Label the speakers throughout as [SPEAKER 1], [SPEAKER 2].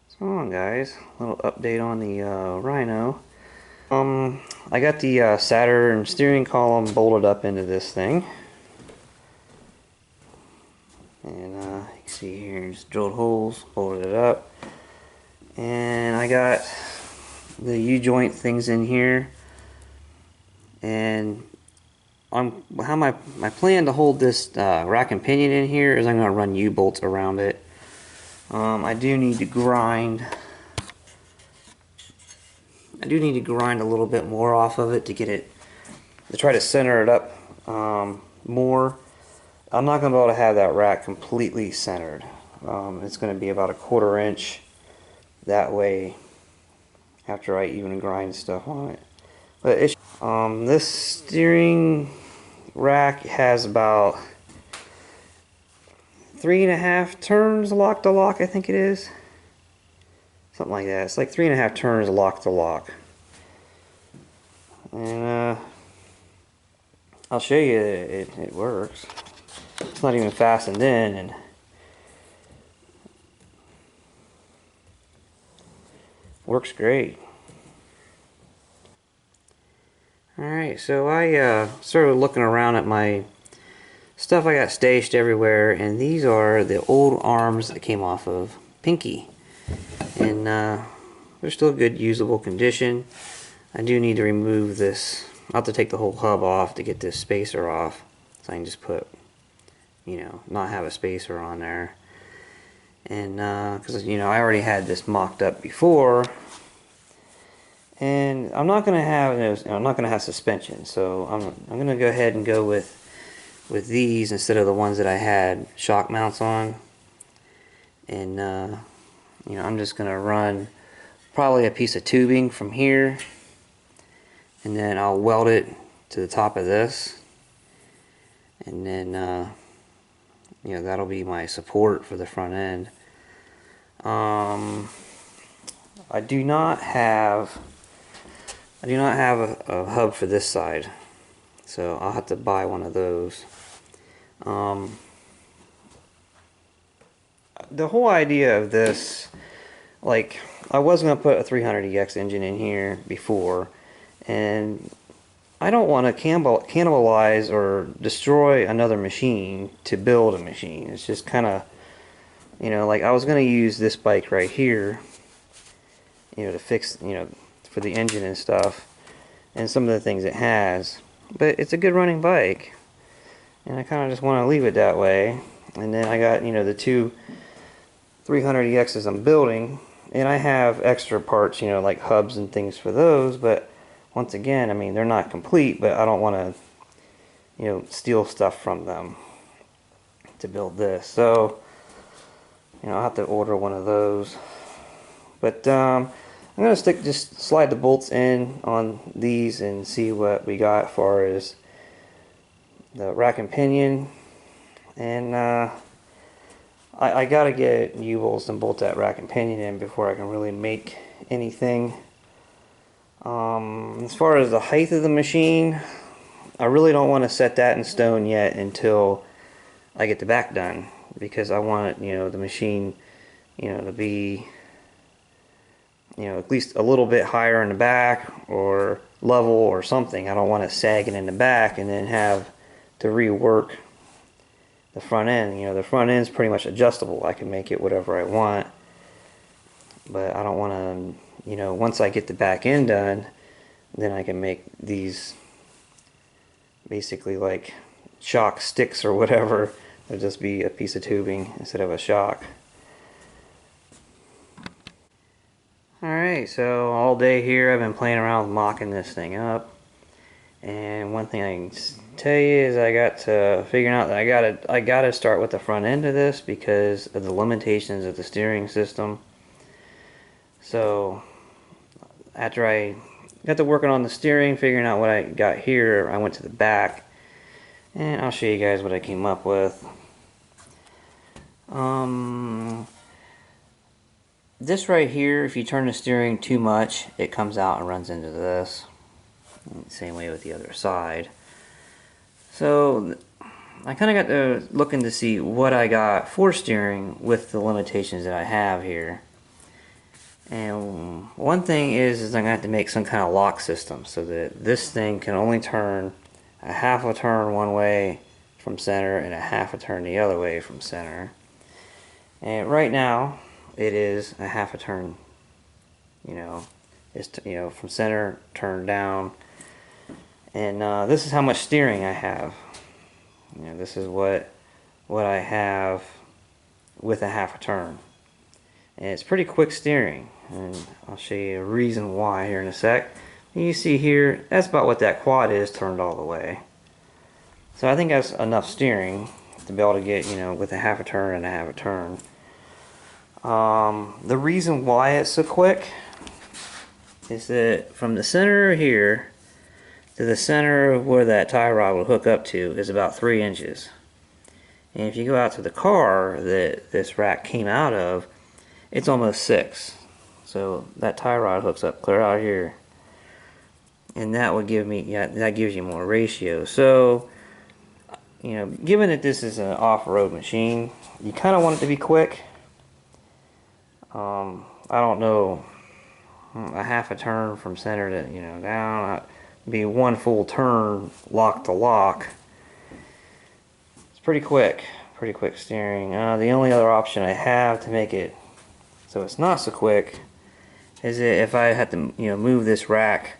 [SPEAKER 1] What's going on, guys? A little update on the Rhino. I got the Saturn steering column bolted up into this thing, and you can see here, just drilled holes, bolted it up, and I got the U-joint things in here, and how my plan to hold this rack and pinion in here is I'm going to run U-bolts around it. I do need to grind a little bit more off of it to get it, to try to center it up more. I'm not going to be able to have that rack completely centered. It's going to be about a 1/4 inch that way after I even grind stuff on it. But this steering rack has about 3.5 turns lock to lock, I think it is. Something like that. It's like 3.5 turns lock to lock. And I'll show you it works. It's not even fastened in, and works great. Alright, so I started looking around at my stuff I got stashed everywhere, and these are the old arms that came off of Pinky. And they're still good, usable condition. I do need to remove this. I'll have to take the whole hub off to get this spacer off, so I can just put, not have a spacer on there. And because I already had this mocked up before, and I'm not gonna have suspension, so I'm gonna go ahead and go with these instead of the ones that I had shock mounts on. And I'm just gonna run probably a piece of tubing from here, and then I'll weld it to the top of this, and then that'll be my support for the front end. I do not have a hub for this side, so I'll have to buy one of those. The whole idea of this, like, I was going to put a 300EX engine in here before, and I don't want to cannibalize or destroy another machine to build a machine. It's just kind of, like I was going to use this bike right here, to fix, for the engine and stuff, and some of the things it has. But it's a good running bike, and I kind of just want to leave it that way. And then I got, the two 300EXs I'm building, and I have extra parts, like hubs and things for those, but once again, I mean, they're not complete, but I don't want to, steal stuff from them to build this. So, I'll have to order one of those. But I'm going to just slide the bolts in on these and see what we got as far as the rack and pinion. And I got to get U-bolts and bolt that rack and pinion in before I can really make anything. As far as the height of the machine, I really don't want to set that in stone yet until I get the back done, because I want the machine, to be, at least a little bit higher in the back or level or something. I don't want it sagging in the back and then have to rework the front end. The front end's pretty much adjustable. I can make it whatever I want, but I don't want to, once I get the back end done, then I can make these basically like shock sticks or whatever. It'll just be a piece of tubing instead of a shock. Alright, so all day here I've been playing around with mocking this thing up. And one thing I can tell you is I got to figuring out that I gotta start with the front end of this because of the limitations of the steering system. So after I got to working on the steering, figuring out what I got here, I went to the back, and I'll show you guys what I came up with. This right here, if you turn the steering too much, it comes out and runs into this. Same way with the other side. So I kind of got to looking to see what I got for steering with the limitations that I have here. And one thing is I'm going to have to make some kind of lock system so that this thing can only turn a half a turn one way from center and a half a turn the other way from center. And right now it is a half a turn, it's from center turn down. And this is how much steering I have. This is what I have with a half a turn. And it's pretty quick steering, and I'll show you a reason why here in a sec. And you see here, that's about what that quad is turned all the way. So I think that's enough steering to be able to get, with a half a turn and a half a turn. The reason why it's so quick is that from the center here to the center of where that tie rod will hook up to is about 3 inches. And if you go out to the car that this rack came out of, it's almost 6. So that tie rod hooks up clear out here. And that would give me, that gives you more ratio. So, given that this is an off-road machine, you kind of want it to be quick. I don't know, a half a turn from center to, down, be one full turn lock to lock. It's pretty quick steering. The only other option I have to make it so it's not so quick is that if I had to move this rack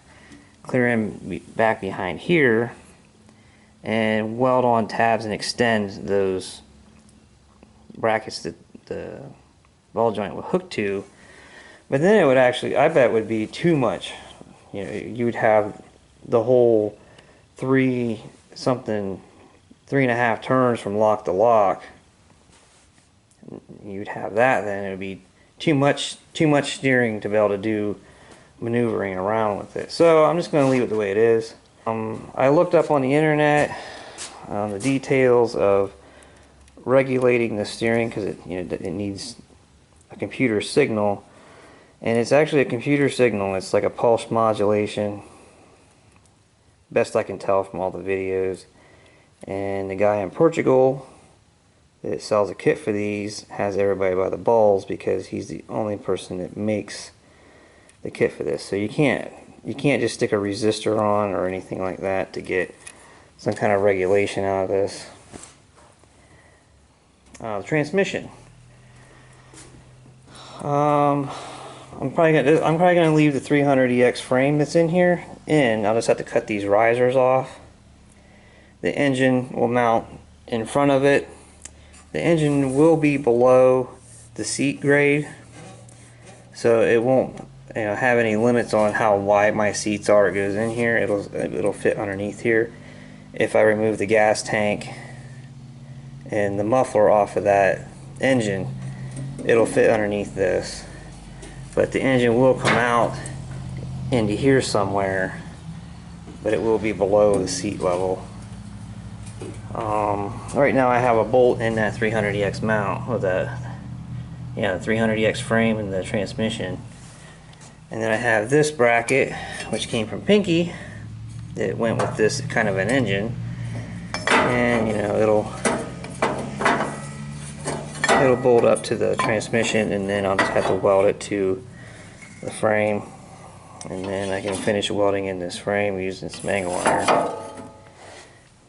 [SPEAKER 1] clear in back behind here and weld on tabs and extend those brackets that the ball joint would hook to, but then it would actually, I bet, would be too much. You would have the whole 3.5 turns from lock to lock. You'd have that, then it would be too much steering to be able to do maneuvering around with it. So I'm just going to leave it the way it is. I looked up on the internet the details of regulating the steering because it needs a computer signal, and it's actually a computer signal. It's like a pulse modulation, best I can tell from all the videos. And the guy in Portugal that sells a kit for these has everybody by the balls because he's the only person that makes the kit for this. So you can't just stick a resistor on or anything like that to get some kind of regulation out of this. The transmission. I'm probably gonna leave the 300EX frame that's in here in. I'll just have to cut these risers off. The engine will mount in front of it. The engine will be below the seat grade, so it won't have any limits on how wide my seats are. It goes in here, it'll fit underneath here. If I remove the gas tank and the muffler off of that engine, it'll fit underneath this. But the engine will come out into here somewhere, but it will be below the seat level. Right now I have a bolt in that 300EX mount with the 300EX frame and the transmission, and then I have this bracket which came from Pinky that went with this kind of an engine, and it'll bolt up to the transmission, and then I'll just have to weld it to the frame, and then I can finish welding in this frame using some angle iron.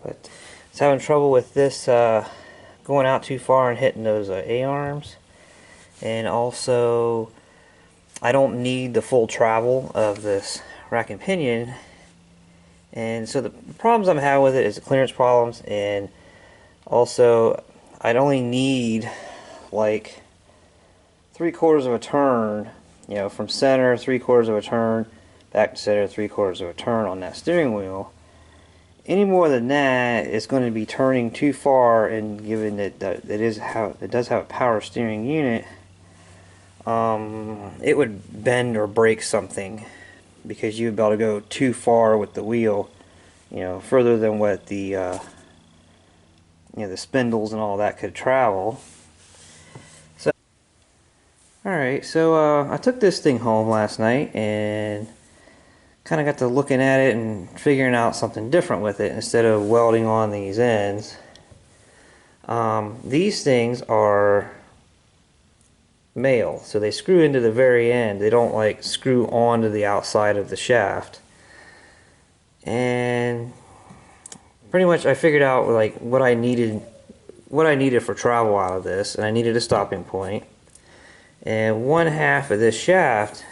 [SPEAKER 1] But I was having trouble with this going out too far and hitting those A-arms, and also I don't need the full travel of this rack and pinion, and so the problems I'm having with it is the clearance problems, and also I'd only need like 3/4 of a turn, from center 3/4 of a turn back to center 3/4 of a turn on that steering wheel. Any more than that, it's going to be turning too far, and given that it does have a power steering unit, it would bend or break something because you'd be able to go too far with the wheel, further than what the the spindles and all that could travel. So, alright, so I took this thing home last night and kind of got to looking at it and figuring out something different with it instead of welding on these ends. These things are male, so they screw into the very end. They don't like screw onto the outside of the shaft. And pretty much I figured out like what I needed for travel out of this, and I needed a stopping point. And one half of this shaft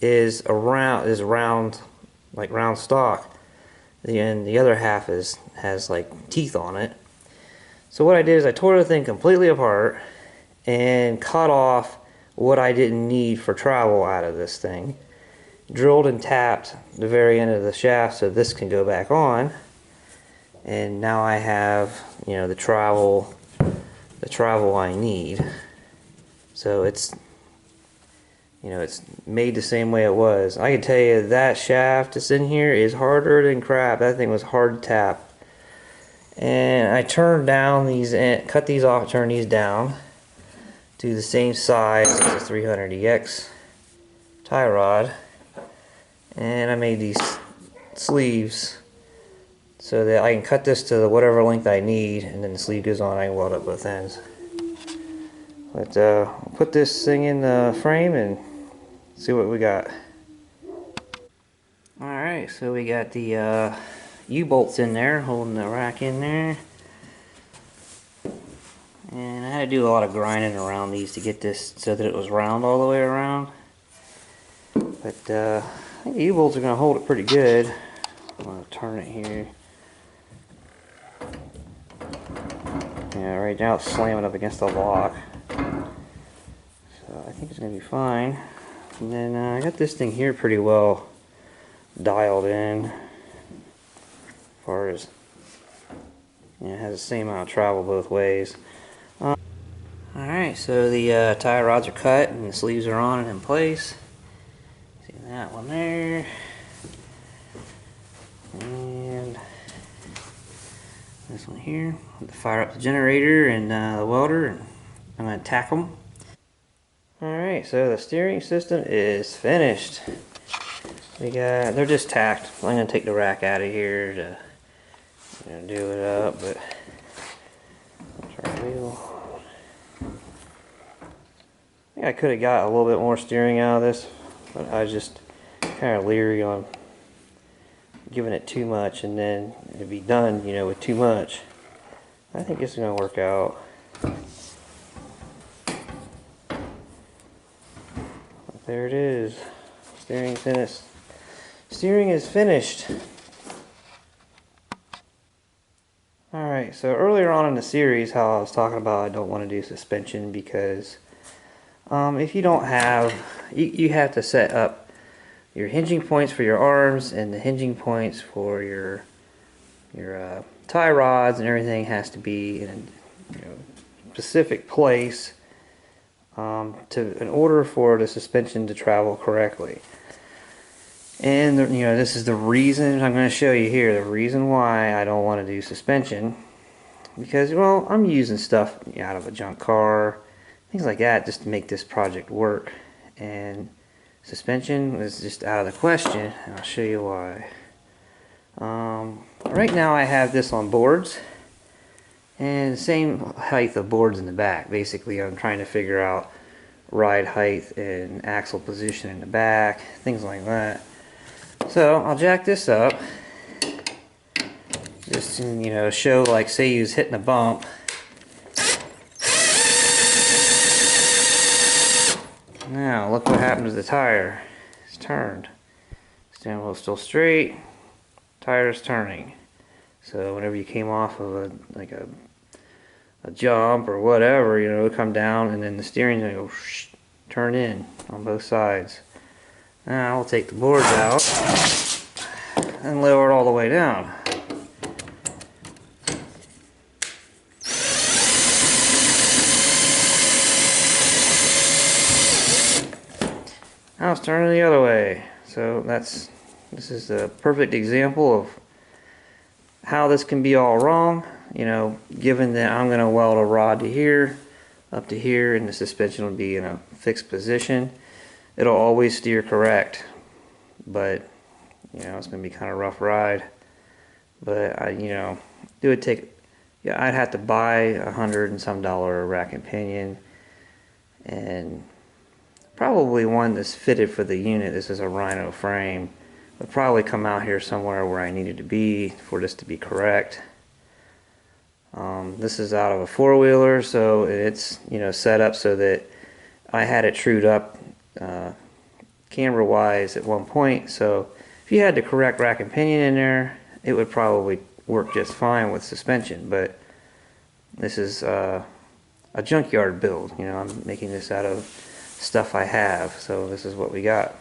[SPEAKER 1] is round, like round stock. And the other half has like teeth on it. So what I did is I tore the thing completely apart and cut off what I didn't need for travel out of this thing. Drilled and tapped the very end of the shaft so this can go back on. And now I have, you know, the travel I need. So it's, you know, it's made the same way it was. I can tell you that shaft that's in here is harder than crap. That thing was hard to tap. And I turned down these, cut these off, turn these down to the same size as the 300EX tie rod. And I made these sleeves so that I can cut this to whatever length I need, and then the sleeve goes on, I can weld up both ends. But I'll put this thing in the frame and see what we got. Alright, so we got the U-bolts in there, holding the rack in there. And I had to do a lot of grinding around these to get this so that it was round all the way around. But I think the U-bolts are going to hold it pretty good. I'm going to turn it here. Yeah, right now it's slamming up against the lock. So I think it's going to be fine. And then I got this thing here pretty well dialed in. As far as, you know, it has the same amount of travel both ways. Alright, so the tie rods are cut and the sleeves are on and in place. See that one there. And this one here. I'm going to fire up the generator and the welder, and I'm going to tack them. Alright, so the steering system is finished. They're just tacked. I'm going to take the rack out of here to, you know, do it up, but that's our wheel. I think I could have got a little bit more steering out of this, but I was just kind of leery on giving it too much and then it'd be done, you know, with too much. I think it's going to work out. But there it is. Steering finished. Steering is finished. Alright, so earlier on in the series, how I was talking about I don't want to do suspension because if you don't have, you have to set up your hinging points for your arms and the hinging points for your tie rods, and everything has to be in a, you know, specific place in order for the suspension to travel correctly. And you know, this is the reason I'm going to show you here, the reason why I don't want to do suspension, because, well, I'm using stuff out of a junk car, things like that, just to make this project work, and suspension was just out of the question, and I'll show you why. Right now I have this on boards, and the same height of boards in the back. Basically, I'm trying to figure out ride height and axle position in the back, things like that. So I'll jack this up, just to, you know, show, like, say you was hitting a bump. Now look what happened to the tire. It's turned. Steering wheel still straight. Tire is turning. So whenever you came off of a jump or whatever, you know, it'll come down and then the steering's gonna go turn in on both sides. Now I'll take the boards out and lower it all the way down. Now it's turning the other way. So this is a perfect example of how this can be all wrong. You know, given that I'm going to weld a rod to here, up to here, and the suspension will be in a fixed position, it'll always steer correct. But, you know, it's going to be kind of a rough ride. But you know, it would take, yeah, I'd have to buy $100 and some rack and pinion, and probably one that's fitted for the unit. This is a Rhino frame. Would probably come out here somewhere where I needed to be for this to be correct. This is out of a four-wheeler, so it's set up so that I had it trued up camber-wise at one point. So if you had the correct rack and pinion in there, it would probably work just fine with suspension. But this is a junkyard build. I'm making this out of stuff I have, so this is what we got.